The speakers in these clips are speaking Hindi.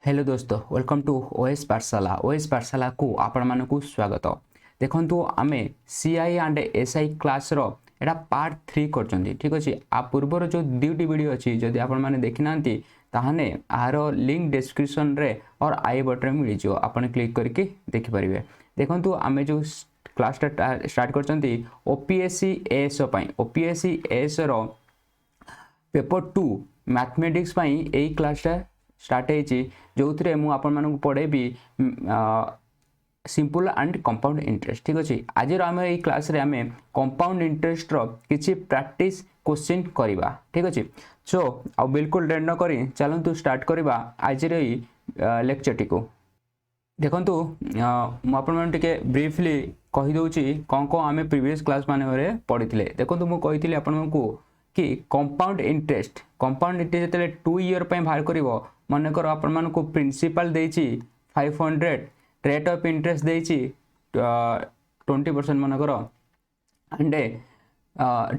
हेलो दोस्तों वेलकम टू ओएस पाठशाला को आपण मानकु स्वागत। देखंतु आमे CI and SI class row Etah part 3 करचंदी। ठीक अछि आ पूर्वर जो दुटी वीडियो अछि जदि आपण माने देखि नांती ताहाने आरो लिंक डिस्क्रिप्शन रे और आई बटन मिल जो आपण क्लिक करके देखि परिबे। देखंतु आमे जो क्लास स्टार्ट करचंदी ओपीएससी एएस पई ओपीएससी एएस रो पेपर 2 मैथमेटिक्स पई एई क्लास स्टार्ट है जो थे मुझे आपण मानक पढ़ेबी सिंपल एंड कंपाउंड इंटरेस्ट। ठीक अच्छे आज आम ये क्लास रे आमे कंपाउंड इंटरेस्ट रो किछि प्रैक्टिस क्वेश्चन करवा। ठीक अच्छे सो आ बिल्कुल लेट न करी चलतु स्टार्ट करवा आज लेक्चर टी को। देखंतु मुझे ब्रीफली कहीदे कौन कौन आम प्रीवियस क्लास मान पढ़ी। देखो मुझे आपको कि कंपाउंड इंटरेस्ट जो 2 ईयर बाहर कर मनकर आपण को प्रिंसिपल देछि 500 रेट ऑफ इंटरेस्ट देछि 20% मनकर एंड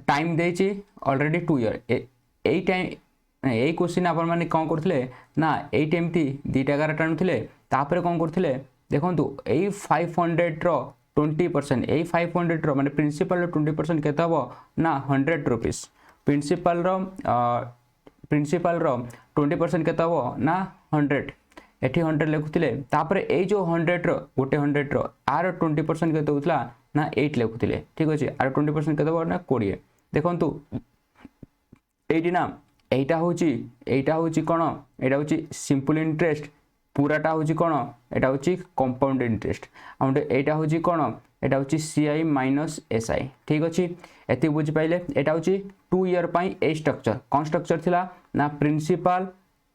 टाइम देछि ऑलरेडी 2 ईयर ए टाइम ए क्वेश्चन आपण माने कौन करथिले ना ए एमती दीटा गार टाणुथिले तापर कौन करथिले देखंतु ए 500 रो 20% ए 500 रो माने प्रिंसिपल रो 20% केते हबो ना 100 रुपीस प्रिंसिपल रो 20% केते हबो ना 100 एठी 100 लिखुथिले तापर ए जो 100 रो गोटे 100 रो आर 20% केते होतला ना 8 लिखुथिले। ठीक अछि आर 20% केते हबो ना 20। देखंतु एठी ना एटा होची कोन एटा होची सिंपल इंटरेस्ट पूराटा होची कोन एटा होची कंपाउंड इंटरेस्ट आउंडे एटा होची कोन एटा होची सीआई माइनस एसआई। ठीक अछि एति बुझि पाइले एटा होची 2 ईयर पई ए स्ट्रक्चर कोन स्ट्रक्चर थिला ना प्रिंसिपल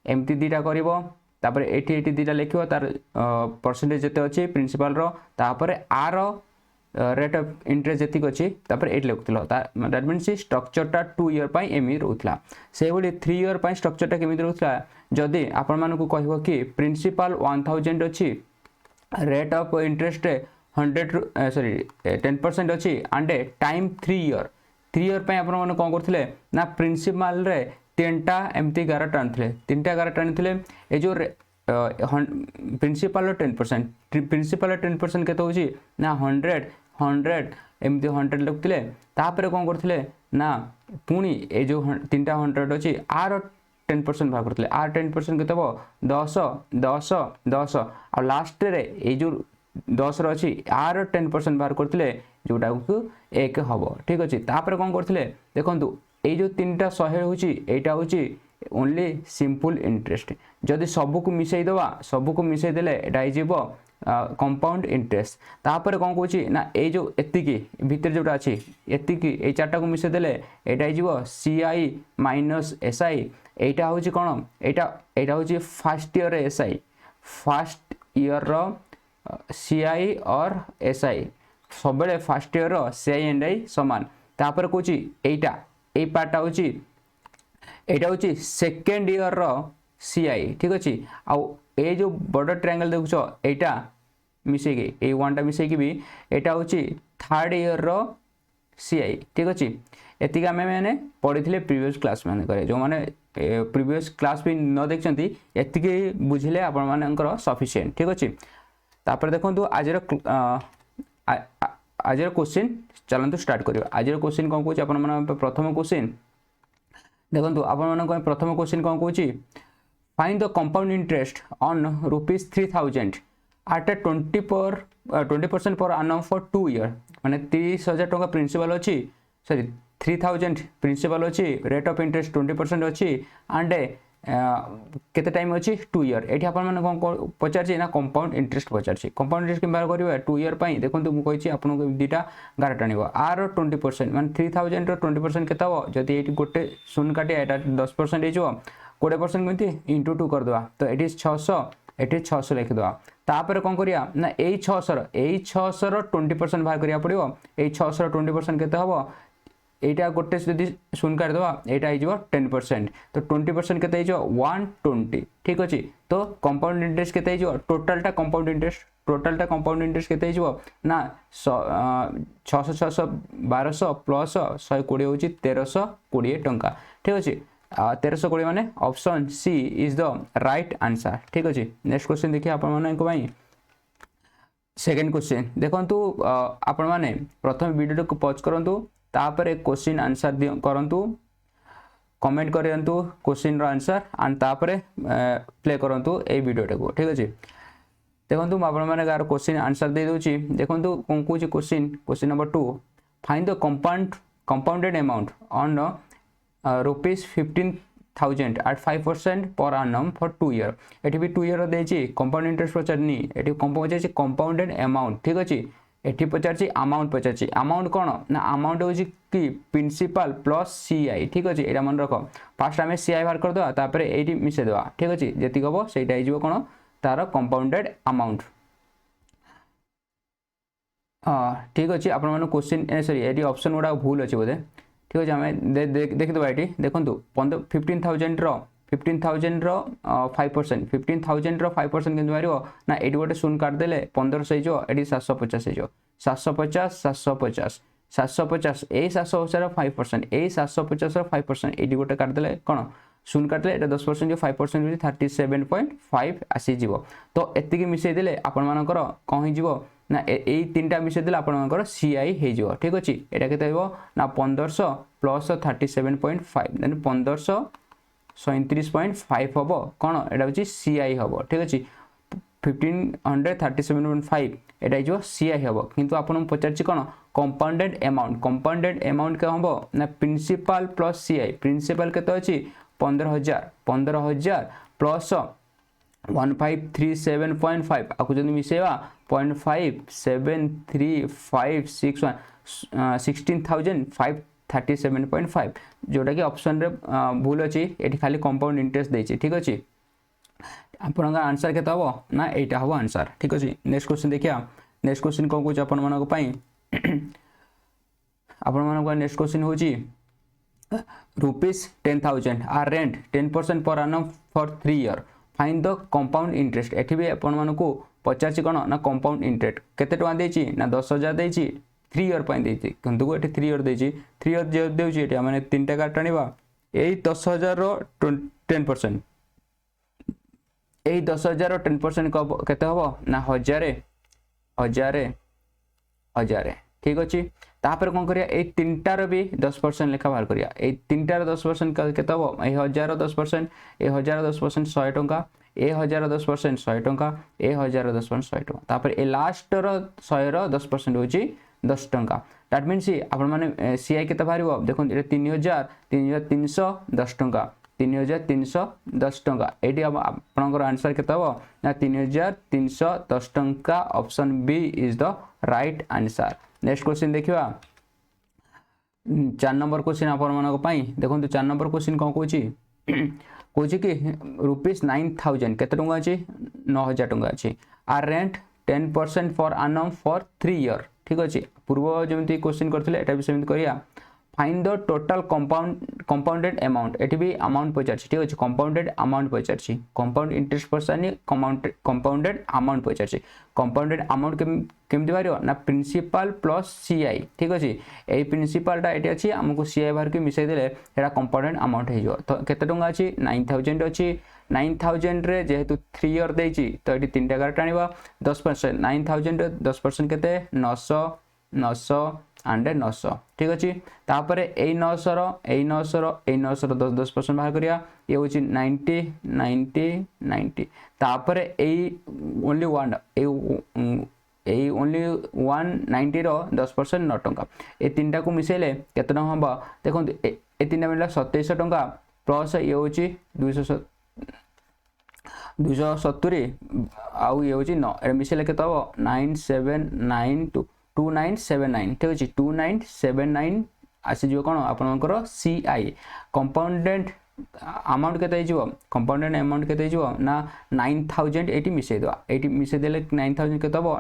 एमती दीटा करिवो तापर एठी दीटा लिखिवो तार परसेंटेज जते अछि प्रिंसिपल रो तापर आर रेट ऑफ इंटरेस्ट जति अछि तापर 8 लिखुथिलो दैट मींस स्ट्रक्चर टा 2 ईयर पई एमी रहउथला से बोली 3 ईयर पई स्ट्रक्चर टा केमिति रहउथला जदि आपण मानकु कहबो कि प्रिंसिपल 1000 अछि रेट ऑफ इंटरेस्ट 10% अच्छी एंड टाइम 3 ईयर पे आपण माने कोन करथिले ना प्रिंसिपल रे 3टा एमती गार टाणुथिले 3टा गार टाणुथिले ए जो प्रिंसिपल 10% प्रिंसिपल 10% केते होची ना 100 एमती 100 लिखुथिले तापर कोन करथिले ना पुनी ए जो 3टा 100 अछि आर 10% भाग करथिले आर 10% केते हो 10 आ लास्ट रे ए जो 10 रही आर 10% बाहर करते जोटा को 1 हम। ठीक अच्छे तापर कौन करते देखो ये जो 3टा 100 होटा हूँ ओनली सिंपल इंटरेस्ट जदि सबको मिसई देले एटा कंपाउंड इंटरेस्ट तापर कौन कहूँ ना ये जो एतिकी भितर जोटा अच्छी एतिकी ये 4टा को मिसई देले एटा सीआई माइनस एसआई एटा हूँ कौन एटा हूँ first year SI first year CI और एसआई सब first year CI and I समान तापर कहूँ एटा ए पार्टा हूँ एटा हूँ सेकेंड ईयर सीआई। ठीक अच्छे आउ ए जो बड़ ट्रायंगल देखुच एटा मिसेकी ए वन टा मिसेकी भी एटा हूँ थर्ड ईयर सीआई। ठीक अच्छे एतिक आम मैंने पढ़ी प्रीवियस क्लास मान जो मैंने प्रीवियस क्लास भी न देखते एतिक बुझे आपण मानकर सफिशिएंट। ठीक अच्छे तापर देखो आज क्वेश्चन चलतु स्टार्ट करिया। आज क्वेश्चन कौन कहूँ आप प्रथम क्वेश्चन देखो आप प्रथम क्वेश्चन कौन कहूँ find the compound interest on ₹3000 at 20% per annum for 2 year माने 30,000 टका प्रिंसिपल अच्छी सॉरी 3000 प्रिंसिपल अच्छी रेट ऑफ इंटरेस्ट 20% अच्छी एंड केते टाइम अच्छी 2 ईयर एठी आपण माने कोन पचारछि ना कंपाउंड इंटरेस्ट पचारछि कंपाउंड इंटरेस्ट के बार करबा 2 ईयर पई देखंतु मु कहिछि आपन को दीटा गार टाणिबो आर 20% माने 3000 रो 20% केता हो जदि एठी गोटे शून्य काटे एटा 10% हे जो 20% केमति इनटू 2 कर दवा तो एठी 600 एठी 600 लिख दवा तापर कोन करिया ना ए 600 रो 20% बाहर करिया पड़िबो ए 600 रो 20% केते हबो एटा गोटे जदि शून्य कर दवा एटा हो 10% तो 20% केते हो 120। ठीक अच्छे तो कंपाउंड इंटरेस्ट केते हो टोटलटा कंपाउंड इंटरेस्ट केते हो ना 600 600 1200 प्लस 120 हूँ 1320 टंका। ठीक अच्छे 1320 माने option C is the right answer ठीक अछि। नेक्स्ट क्वेश्चन देखिए आपण माने को भाई सेकेंड क्वेश्चन देखंतु आपण माने प्रथम वीडियो को पॉज करंतु तापर क्वेश्चन आंसर करंतु कमेंट करंतु क्वेश्चन रो आंसर एंड तापर प्ले करंतु ए वीडियो को ठीक अछि। देखंतु आपण माने गार क्वेश्चन आंसर दे दोची देखंतु कोन कोची question number 2 find the compounded amount on rupees 15,000 at 5% per annum for 2 year। एठी भी 2 year देची कंपाउंड इंटरेस्ट पचारनी एठी कंपाउंड कंपाउंडेड अमाउंट ठीक अछि। एठी पचारची अमाउंट पचारची अमाउंट कोन ना अमाउंट होची कि प्रिंसिपल प्लस सीआई ठीक अछि। एटा मन रखो फास्ट हमें सीआई बाहर कर दवा तापर एठी मिसे दवा ठीक अछि। जेति हबो सेटा हि जिवो कोन तार कंपाउंडेड अमाउंट ठीक अच्छे। आपण मन क्वेश्चन सॉरी ये ऑप्शन गुड़ा भूल अच्छे बोधे ठीक अच्छे। आम देखीदा ये देखो 15,000 रो 5% 15,000 रो 5% के बाहर ना ये गोटे शून्य काटदेले 1500 हो ये 750 हो 750 750 750 यही 750 5% यही 750 5% ये गोटे काटदेले कौन शून्य काटले ये 10% जो 5% 37.5 आसीज। तो एति मिसेदेले आपण मानकर कौन हो ना यही तीनटा मिसेदेले आपण मानकर सीआई हो ठीक अच्छे। यहाँ के ना 1500 प्लस 37.5 देन 1537.5 हम कौन यहाँ हूँ सीआई हम ठीक अच्छे। 1537.5 यहाँ सीआई हम किंतु आपन पचार कौन कंपाउंडेड अमाउंट क्या हम ना प्रिंसिपल प्लस सीआई प्रिंसिपल के अच्छी 15,000 प्लस 1537.5 आपको जब मिसेवा 0.57356 16,537.5 जोटा कि ऑप्शन रे भूल अच्छी ये खाली कंपाउंड इंटरेस्ट देछि ठीक अच्छे। आपन आंसर केते हबो ना एटा हबो आंसर ठीक अच्छे। नेक्स्ट क्वेश्चन देखिया नेक्स्ट क्वेश्चन कोन कोच आपन मानको पई आपन मानको नेक्स्ट क्वेश्चन होची ₹10,000 are rent 10% per annum for 3 year find the compound interest. एठी भी आपण मानको पचारची कोन ना कंपाउंड इंटरेस्ट केते टका देछि ना 10,000 देछि 3 year पई देछि किंतु एठी 3 year देछि 3 year जे देउछि एठी माने 3 टा काट आनिबा एई 10,000 रो 10% एई 10,000 रो 10% केते हबो ना 1000 ठीक अच्छे। तापर कौन करिया ए तीनटार भी 10% लेखा बाहर करिया ए तीनटार 10% केते हबो ए 1000 10% ए 1000 10% 100 टंका ए 1000 10% 100 टंका ए 1000 10% 100 टंका तापर ए लास्ट रो 100 रो 10% होची 10 टंका। दैट मीन्स आपण माने सीआई केते बाहरिबो देखो 3,310 टंका 3,310 टंका एटी आपनकर आंसर केते हबो ना 3,310 टंका option B is the right answer. Next question देखिवा 4 नंबर क्वेश्चन आपण मानको पई देखो 4 नंबर क्वेश्चन कोन कोची कोची कि ₹9,000 केते टंका अछि 9,000 टंका अछि आर rent 10% for annum for 3 year ठीक अछि। पूर्व जेमति क्वेश्चन करथिले एटा भी सेमति करिया find the total compounded amount एटी भी अमाउंट पचारछि ठीक अछि। कंपाउंडेड अमाउंट पचारछि कंपाउंड इंटरेस्ट पचारनि कंपाउंडेड अमाउंट पचारछि कंपाउंडेड अमाउंट केमति बारियो ना प्रिंसिपल प्लस सीआई ठीक अछि। ए प्रिंसिपलटा एटी अछि हमकु सीआई बाहर के मिसै देले एटा कंपाउंडेड अमाउंट हे जो। तो केते टंका अछि 9,000 अछि 9,000 रे जेहेतु 3 year देछि तो एटी 3 टा काट आनिबा 10% 9,000 रे 10% केते 900 एंड 900 ठीक अच्छे। तापर ए 900 रो 10% बाहर करिया ये होची 90 90 90 तापर A only one A only 190 रो 10% 9 टंका ए तीनटा को मिसेले केते टंका हबा देखो ए तीनटा मिला 2700 टंका प्लस ये होची 270 आउ ये होची 9 ए मिसेले केते हबो 2979 ठीक अच्छे 2979 आसी जो कौन आपनकर सीआई कंपाउंडेड अमाउंट केते हिजो कंपाउंडेड अमाउंट केते हिजो ना 9,000 एटी मिसे दवा एटी मिसे देले 9,000 केते हबो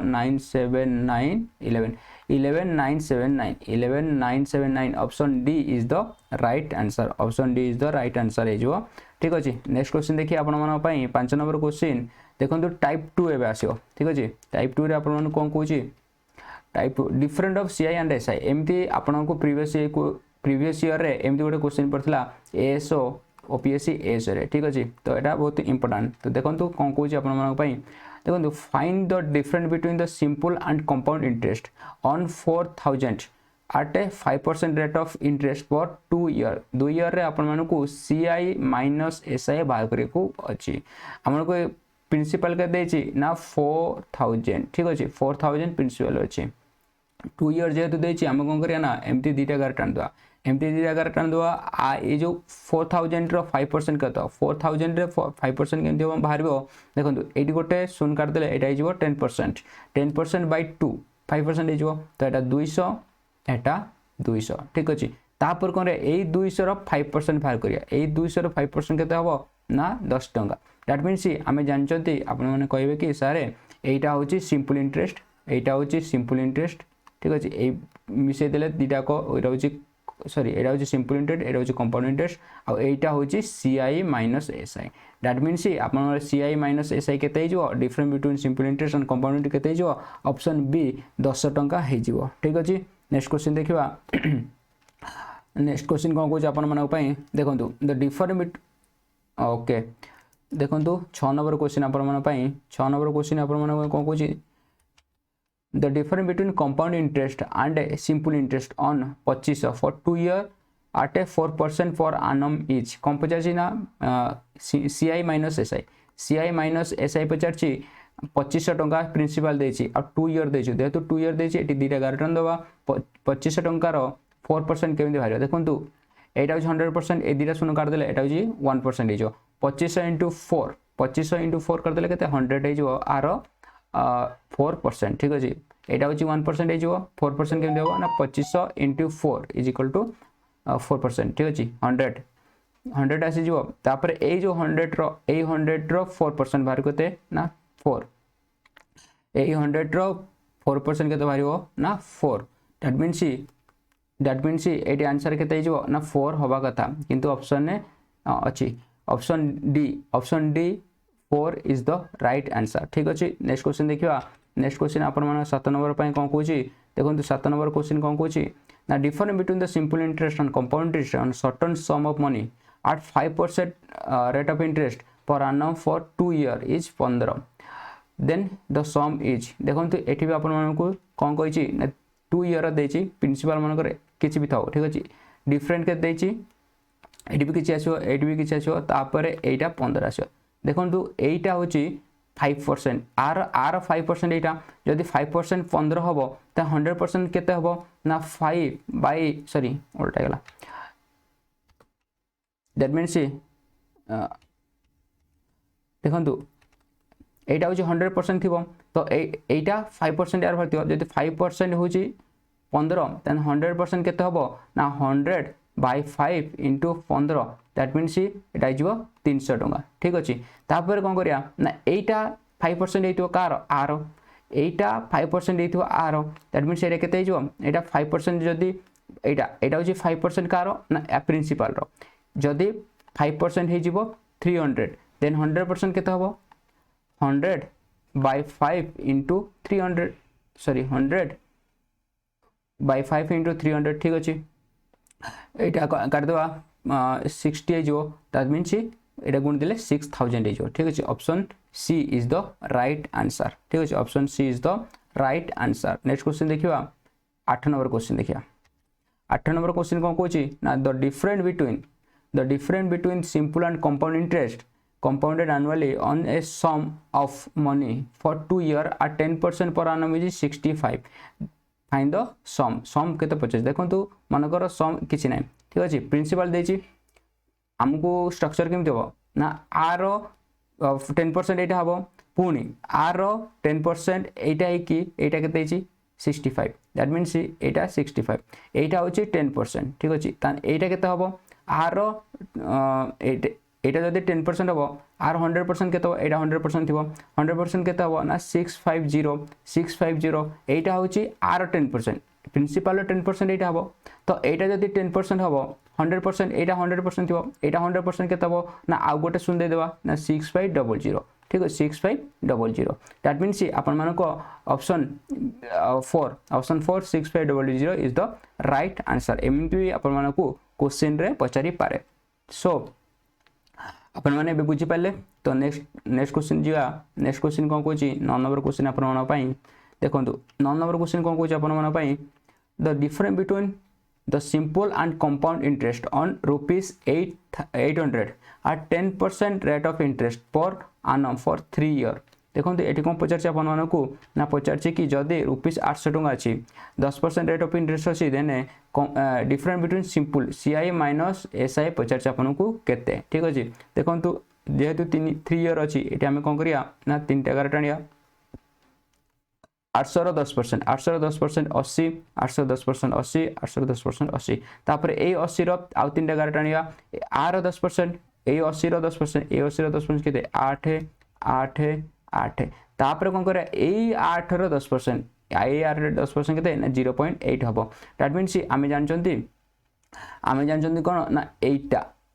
11979 option D is the right answer option D is the right answer हिजो ठीक अच्छे। नेक्स्ट क्वेश्चन देखिए आपण मन पई 5 नंबर क्वेश्चन देखंतु टाइप 2 एबे आसियो ठीक अच्छे। टाइप 2 रे आपण मन कोन कहूची type different of CI and SI एमती आपन को प्रीवियस ईयर रे एमती गोटे क्वेश्चन पड़थिला एएसओ ओपीएससी एज रे ठीक अच्छे तो यहाँ बहुत इंपोर्टाट तो देखो कौन कौन आप देखो find the difference between the simple and compound interest on 4000 at a 5% rate of interest for 2 year 2 year रे आपण मानकु सीआई माइनस एसआई बाहर करे को अछि हमन को प्रिंसिपल के देछि ना 4000 ठीक अछि 4000 प्रिंसिपल अछि 2 year जेतु देछि हम कोन करिया ना एमटी दीटा गार टान दवा एमटी दीटा गार टान दवा आ ए जो 4000 रो 5% कत 4000 रे 5% केमति हम बाहरबो देखंतु एटी गोटे शून्य काट देले एटा हिजो 10% 10% बाय 2 5% हिजो तो एटा 200 एटा 200 ठीक अच्छे तापर कौन यही 200 5% बाहर करिया यही 200 5% केते हबो ना 10 टंका दैट मीन्स आमे जानचंती आपण माने कहबे कि सारे एटा होची सिंपल इंटरेस्ट एटा होची सिंपल इंटरेस्ट ठीक अच्छे ए मिसे देले दीटा को एटा होची सॉरी एटा होची सिंपल इंटरेस्ट एटा होची कंपाउंड इंटरेस्ट आ एटा होची CI minus SI that means आपण सीआई माइनस एसआई केते हिजो difference between simple interest and compound interest केते हिजो ऑप्शन बी 10 टंका हिजो ठीक अछि नेक्स्ट क्वेश्चन देखिबा नेक्स्ट क्वेश्चन कौन कौन आपण मानक पई देखंतु द डिफरेंस बिट ओके देखंतु 6 नंबर क्वेश्चन आपण मानक पई 6 नंबर क्वेश्चन आपण मानक कौन कहूची the difference between compound interest and simple interest on 25 for 2 year at a 4% for annum each कौन पचारछि ना CI minus SI CI minus SI पचारछि 2500 टंका प्रिंसिपल देछि आ 2 year देछि जेतु 2 year देछि एटी दीटा गारटन दबा 2500 टंकार 4% केमिति भारियो देखंतु एटा होछि 100% ए दीटा शून्य काट देले एटा होछि 1% हिजो 2500 * 4 2500 * 4 कर देले केते 100 हिजो आर 4% ठीक अछि एटा होछि 1% हिजो 4% केमिति होबो ना 2500 * 4 = 4% ठीक अछि 100 आसी जिवो तापर ए जो 100 रो 4% बाहर करते ना 4 ए 100 रो 4% केते बाहरियो ना 4 दैट मीन्स एटी आंसर केते हिजो ना 4 होबा कथा किंतु ऑप्शन ने अछि option D 4 is the right answer ठीक अछि नेक्स्ट क्वेश्चन देखिबा नेक्स्ट क्वेश्चन आपण माने 7 नंबर पई कोन कहूची देखंतु 7 नंबर क्वेश्चन कोन कहूची ना difference between the simple interest and compound interest on certain some of money at 5% rate of interest per annum for 2 year is 15 then the sum is देखंतु एठी भी आपण मानकु कोन कहैछि ना 2 year देछि प्रिंसिपल मान करे किछि भी थाओ ठीक अछि डिफरेंट के देछि एठी भी किछि आछो एठी भी किछि आछो तापर एटा 15 आछो देखंतु एटा होछि 5% आर 5% एटा जदि 5% 15 हबो त 100% केते हबो ना 5 बाय सॉरी उल्टा गेला दैट मीन्स देखंतु एटा होछि 100% थिबो तो एटा 5% यार भरतियो जदि 5% होछि 15 देन 100% केते हबो ना 100 बाय 5 * 15 दैट मीन्स एटा जिवो 300 टंका ठीक अछि तापर कोन करिया ना एटा 5% हेतियो car are Etah 5% हेतियो are that means एटा केते जिवो एटा 5% जदि एटा होछि 5% कार ना प्रिंसिपल रो जदि 5% हे जिवो 300 देन 100% केते हबो 100 बाय 5 * 300 सॉरी 100 बाय 5 * 300 ठीक अछि एटा काट देबा 60 हे जो दैट मीन्स एटा गुण देले 6000 हे जो ठीक अछि option C is the right answer ठीक अछि option C is the right answer next question देखिबा 8 नंबर क्वेश्चन देखिया 8 नंबर क्वेश्चन कोन कहूची ना the difference between simple and compound interest compounded annually on a sum of money for 2 year at 10% per annum is 65 find the sum केते 50 देखंतु मानकर सम किछि नै ठीक अछि प्रिंसिपल देछि हमकु स्ट्रक्चर केम देबो ना आर 10% एटा हबो पुनी आर 10% एटा है कि एटा केते छि 65 दैट मीन्स एटा 65 एटा होछि 10% ठीक अछि तान एटा केते हबो आर एटा जदि 10% हबो आर 100% केते हबो एटा 100% थिबो 100% केते हबो ना 650 एटा होछि आर 10% प्रिंसिपल 10% एटा हबो तो एटा जदि 10% हबो 100% एटा 100% थिबो एटा 100% केते हबो ना आ गोटे सुन दे देबा ना 6500 ठीक है 6500 दैट मीन्स आपण मानको option 4 6500 is the right answer MP आपण मानको क्वेश्चन रे पचारि पारे सो आपण मैंने बुझी पारे। तो नेक्स्ट क्वेश्चन जी। नेक्स्ट क्वेश्चन कौन कौन 9 नंबर क्वेश्चन आपण देखो 9 नंबर क्वेश्चन कौन कौन आपण the difference between the simple and compound interest on ₹800 at 10% rate of interest पर annum फॉर 3 year। देखो ये कौन पचार आपको ना पचार कि जदि ₹800 टଙ୍କା अच्छी 10% रेट ऑफ इंटरेस्ट अच्छी then difference between simple CI minus SI पचार आपको केते। ठीक अच्छे देखो जेहेतु 3 year अच्छी ये आम कौन करिया ना 3 टा टाणिया 800 10% 800 10% 80 800 10% 80 800 10% 80 तापर ए 80 रो आउ 3 टा टाणिया आर 10% ए 80 रो 10% ए 80 रो 10% केते 8 8 8 तापर कौन करे ए 8 रो 10% ए 8 रो 10% केते ना 0.8 हबो। दैट मींस आमे जानचंदी कोन ना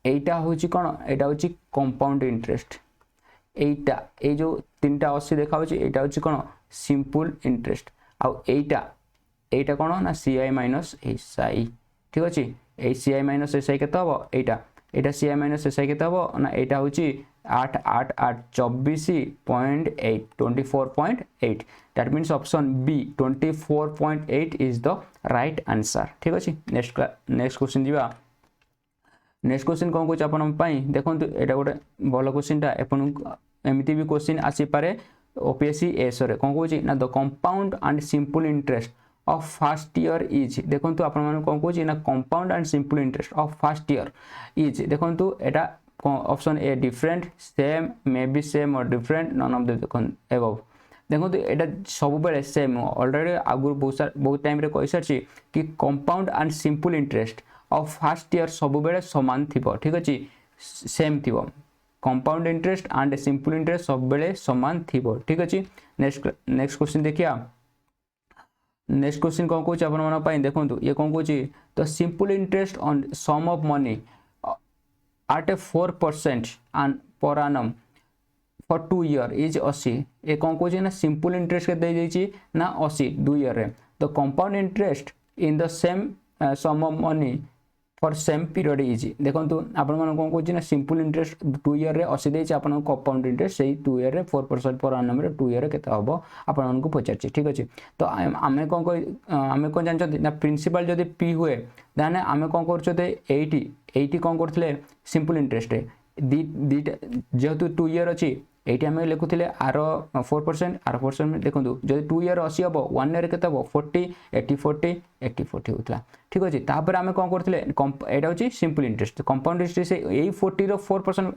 एटा होची कोन एटा होची कंपाउंड इंटरेस्ट। एटा ए जो 3टा 80 देखा होची एटा होची कोन सिंपल इंटरेस्ट आउ एटा कोन ना CI माइनस SI। ठीक अछि ए CI माइनस SI केते हबो एटा CI माइनस SI केते हबो ना एटा होची 8 8 8 24.8 24.8। That means option B 24.8 is the right answer. ठीक अछि नेक्स्ट क्वेश्चन जीवा। नेक्स्ट क्वेश्चन कौन कौन आपण पई देखो एटा गोटे भल क्वेश्चन टा अपन एमिति भी क्वेश्चन आसी पारे OPSC एस रे कौन कौन ना the compound and simple interest of first year is. देखो आपण माने कौन कौन ना compound and simple interest of first year is. देखो एटा option A different same may be same or different none of the above. देखो एटा सब बेले सेम ऑलरेडी आगु बहुत टाइम रे कहि सारछि कि compound and simple interest of first year सब बेले समान थिबो। ठीक अछि सेम थिबो compound interest and simple interest सब बेले समान थिबो। ठीक अछि नेक्स्ट क्वेश्चन देखिया। नेक्स्ट क्वेश्चन कौन कौन आपण मन पई देखो ये कौन कौन तो simple interest on sum of money at a 4% and per annum for 2 year is 80। ये कौन कौन ना सिंपल इंटरेस्ट के दे देछि ना 80 2 ईयर रे। The compound interest in the same sum of money for same period is. देखो आपण मन कौन कौन ना सिंपल इंटरेस्ट 2 ईयर रे 80 देछि आपण कंपाउंड इंटरेस्ट सही 2 ईयर रे 4% पर annum रे 2 ईयर रे केते हबो आपण मन को पचारछि। ठीक अछि तो आमे कौन जानछ ना प्रिंसिपल जदी p हुए दाने आमे कौन करछते 80 कौन करथले सिंपल इंटरेस्ट रे जेहेतु 2 ईयर अछि 80 आमे लिखुथिले आर 4% आर 4% देखो जदी 2 ईयर 80 हबो 1 ईयर केते हबो 40 80 40 80 40 होतला। ठीक अछि तापर आमे कोन करथिले एटा होची सिंपल इंटरेस्ट कंपाउंड इंटरेस्ट से एई 40 रो 4%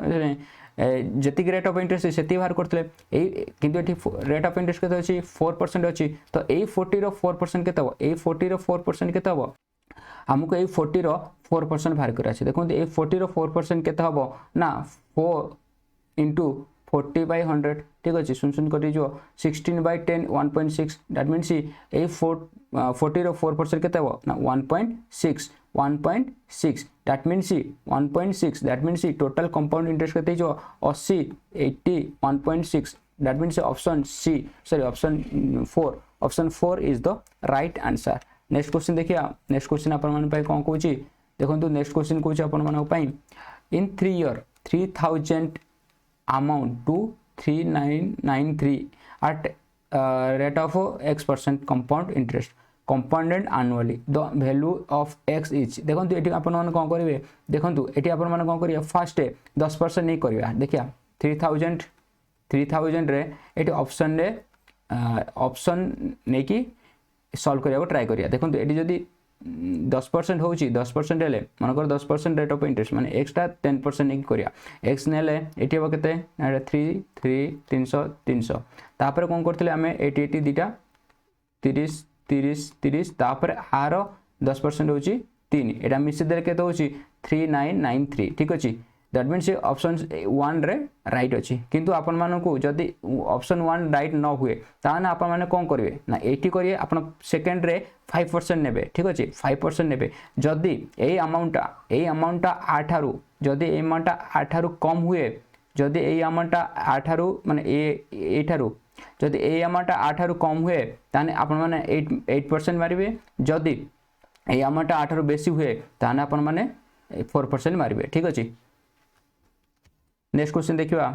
जति रेट ऑफ इंटरेस्ट सेति बाहर करथिले एई किंतु एठी रेट ऑफ इंटरेस्ट केते अछि 4% अछि तो एई 40 रो 4% केते हबो एई 40 रो 4% केते हबो हमको एई 40 रो 4% बाहर करा अछि। देखो एई 40 रो 4% केते हबो ना 4 into 40 by 100। ठीक अच्छे सुन कटी जो 16 by 10 1.6 दैट मीन्स ए 40 रो 4% केते हो ना 1.6 that means 1.6 that means total compound interest केते जो 80 80 1.6 that means option C sorry option 4 is the right answer. Next question देखिया। नेक्स्ट क्वेश्चन अपन मन पई कोन कहूची देखो नेक्स्ट क्वेश्चन कहूची अपन मन पई इन 3 year 3000 amount to 3993 at rate of x% compound interest compounded annually the value of x is। देखो ये अपन मन कौन करेंगे देखो ये अपन मन कौन करेंगे फर्स्ट 10% नहीं करिया देखिया 3000 रे ये ऑप्शन रे ऑप्शन नहीं कि सॉल्व करिया ट्राई करिया। देखो ये जदी 10% होची 10% हेले मनकर 10% रेट ऑफ इंटरेस्ट माने एक्स्ट्रा 10% नहीं करिया x नेले एटी हो केते 3 3 300 300 तापर कोन करथिले हमें 80 दीटा 30 30 30 तापर आर 10% होची 3 एटा मिसे देले केते होची 3993। ठीक अछि दैट मीन्स ऑप्शन 1 रे राइट अछि किंतु आपण मानन को जदी ऑप्शन 1 राइट न हुए ताने आपण माने कोन करिवे ना 80 करिए आपण सेकंड रे 5% नेबे। ठीक अछि 5% नेबे जदी ए अमाउंट 8 हारु जदी ए अमाउंट 8 हारु कम हुए जदी ए अमाउंट 8 हारु माने ए ठारु जदी ए अमाउंट 8 हारु कम हुए ताने आपण माने 8% मारिबे जदी ए अमाउंट 8 हारु बेसी हुए ताने आपण माने 4% मारिबे। ठीक अछि नेक्स्ट क्वेश्चन देखिए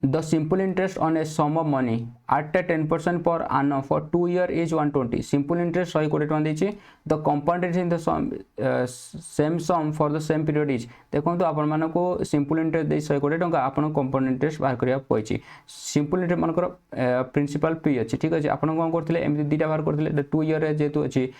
the simple interest on a sum of money at 10% per annum for 2 year is 120 simple interest 120 टका देछि the compound interest in the same sum for the same period is देखो आपण मानको को सिंपल इंटरेस्ट दे 120 टका आपण कंपाउंड इंटरेस्ट बाहर करिया पइछि सिंपल इंटरेस्ट मानकर प्रिंसिपल पी अछि ठीक अछि आपण कोन करथिले एमि दीटा बाहर करथिले 2 ईयर रे जेतु अछि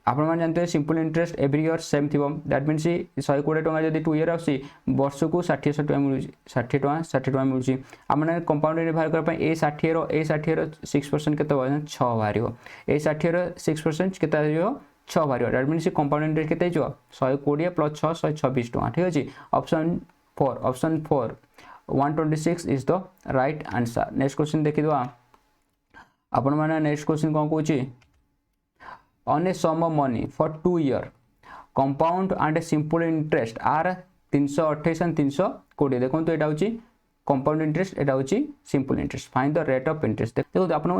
आपण मान जानते simple interest every year same थी दैट मीन्स 120 टका जदि 2 ईयर आसी वर्ष को 60 टका मिलु 60 टका मिलु आमने कंपाउंड रे बाहर कर ए 60 रो 6% केते 6 बाहरियो ए 60 रो 6% केते आइयो 6 बाहरियो दैट मीन्स कंपाउंड इंटरेस्ट केते जो 120 प्लस 6 126 टका ठीक अछि option 4 126 is the right answer next question देखि दवा आपण माने नेक्स्ट क्वेश्चन कोन कहूची on a sum of money for 2 year compound and a simple interest are 328 and 320 देखो तो एटा होची कंपाउंड इंटरेस्ट एटा होची simple interest find the rate of interest देखो तो आपन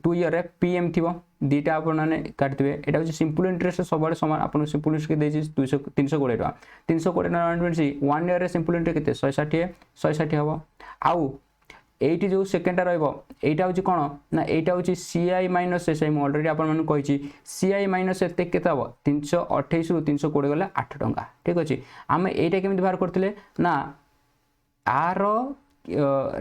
2 ईयर रे पीएम थिबो दीटा आपन माने काटथिबे एटा होची सिंपल इंटरेस्ट सबले समान आपन सिंपल इंटरेस्ट के देछि 200 320 टका 320 टका 1 ईयर रे सिंपल इंटरेस्ट केते 160 हबो आउ एटी जो सेकेंड रहिबो एटा होची कोन ना एटा होची सीआई माइनस एसआई म ऑलरेडी आपन माने कहिची सीआई माइनस एते केते हबो 328 रु 320 गला 8 टका ठीक अछि हम एटा केमिति बाहर करथिले ना आर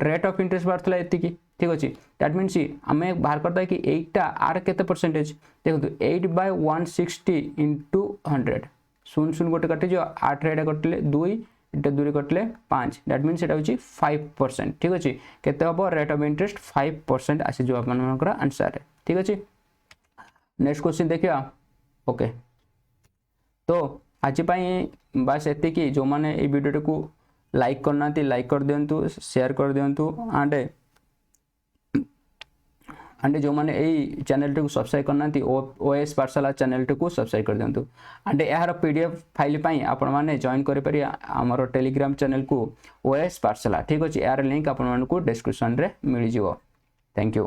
रेट ऑफ इंटरेस्ट बारथला एति की ठीक अछि दैट मींस हमें बाहर करता कि एटा आर केते परसेंटेज देखो 8/160 * 100 0 गोटे कटि जो 8 रे कटले 2 इटा दूरी कटले 5 दैट मींस एटा होची 5% ठीक अछि केते हबो रेट ऑफ इंटरेस्ट 5% आसी जो आपन मनकर आंसर है ठीक अछि नेक्स्ट क्वेश्चन देखिया ओके तो आज पई बस एते की जो माने ए वीडियो को लाइक करनाती लाइक कर दियंतु शेयर कर दियंतु एंड जो माने ए चैनल को सब्सक्राइब करनाती ओएस पाठशाला चैनल को सब्सक्राइब कर दियंतु एंड यार पीडीएफ फाइल पई आपण माने जॉइन करि परिया हमर टेलीग्राम चैनल को ओएस पाठशाला ठीक अछि यार लिंक आपण मानकू डिस्क्रिप्शन रे मिल जिवो थैंक यू।